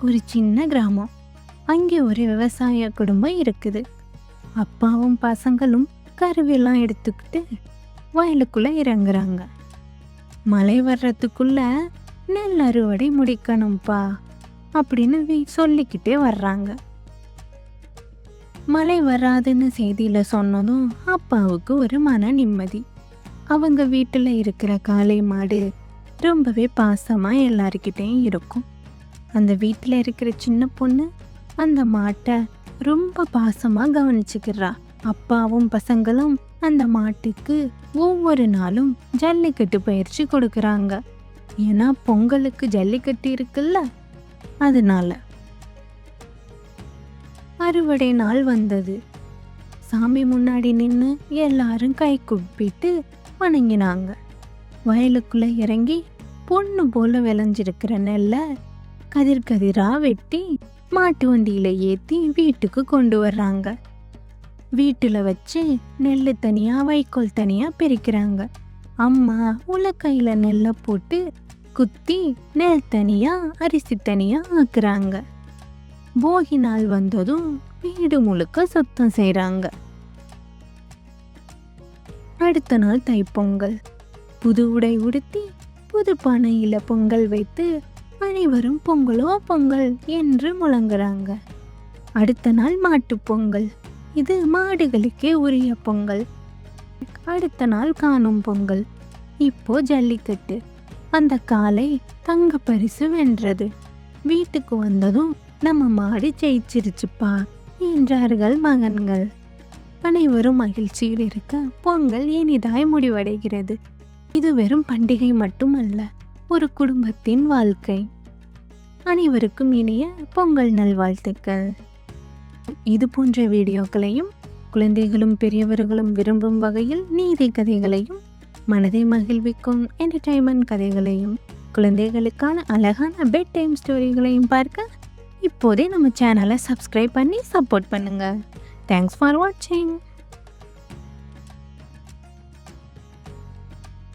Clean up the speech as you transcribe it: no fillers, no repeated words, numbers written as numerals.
ஒரு சின்ன கிராமம். அங்கே ஒரு விவசாய குடும்பம் இருக்குது. அப்பாவும் பசங்களும் கருவியெல்லாம் எடுத்துக்கிட்டு வயலுக்குள்ள இறங்குறாங்க. மழை வர்றதுக்குள்ள நெல் அறுவடை முடிக்கணும்ப்பா அப்படின்னு சொல்லிக்கிட்டே வர்றாங்க. மழை வராதுன்னு செய்தியில சொன்னதும் அப்பாவுக்கு ஒரு மன நிம்மதி. அவங்க வீட்டுல இருக்கிற காளை மாடு ரொம்பவே பாசமா எல்லாருக்கிட்டையும் இருக்கும். அந்த வீட்டுல இருக்கிற சின்ன பொண்ணு அந்த மாட்டை ரொம்ப பாசமா கவனிச்சுக்கிறா. அப்பாவும் பசங்களும் அந்த மாட்டுக்கு ஒவ்வொரு நாளும் ஜல்லிக்கட்டு பயிற்சி கொடுக்கறாங்க. ஏன்னா பொங்கலுக்கு ஜல்லிக்கட்டு இருக்குல்ல, அதனால. அறுவடை நாள் வந்தது. சாமி முன்னாடி நின்று எல்லாரும் கை குப்பிட்டு வணங்கினாங்க. வயலுக்குள்ள இறங்கி பொண்ணு போல விளைஞ்சிருக்கிற நெல்லை கதிர் கதிரா வெட்டி மாட்டு வண்டியில ஏத்தி வீட்டுக்கு கொண்டு வர்றாங்க. வீட்டுல வச்சு நெல்லு தனியா வைக்கோல் தனியா பிரிக்கிறாங்க. அம்மா உலக்கையில நெல்லை போட்டு குத்தி நெல் தனியா அரிசி தனியா ஆக்குறாங்க. போகி நாள் வந்ததும் வீடு முழுக்க சுத்தம் செய்றாங்க. அடுத்த நாள் தைப்பொங்கல். புது உடை உடுத்தி புது பானையில பொங்கல் வைத்து அனைவரும் பொங்கலோ பொங்கல் என்று முழங்குறாங்க. அடுத்த நாள் மாட்டுப் பொங்கல். இது மாடுகளுக்கே உரிய பொங்கல். அடுத்த நாள் காணும் பொங்கல். இப்போ ஜல்லிக்கட்டு. அந்த காளை தங்க பரிசு வென்றது. வீட்டுக்கு வந்ததும் நம்ம மாடு ஜெயிச்சிருச்சுப்பா என்றார்கள் மகன்கள். அனைவரும் மகிழ்ச்சியில் இருக்க பொங்கல் இனிதாய் முடிவடைகிறது. இது வெறும் பண்டிகை மட்டுமல்ல, ஒரு குடும்பத்தின் வாழ்க்கை. அனைவருக்கும் இனிய பொங்கல் நல்வாழ்த்துக்கள். இது போன்ற வீடியோக்களையும் குழந்தைகளும் பெரியவர்களும் விரும்பும் வகையில் நீதி கதைகளையும் மனதை மகிழ்விக்கும் என்டர்டைன்மெண்ட் கதைகளையும் குழந்தைகளுக்கான அழகான பெட் டைம் ஸ்டோரிகளையும் பார்க்க இப்போதே நம்ம சேனலை சப்ஸ்கிரைப் பண்ணி சப்போர்ட் பண்ணுங்க. தேங்க்ஸ் ஃபார் வாட்சிங்.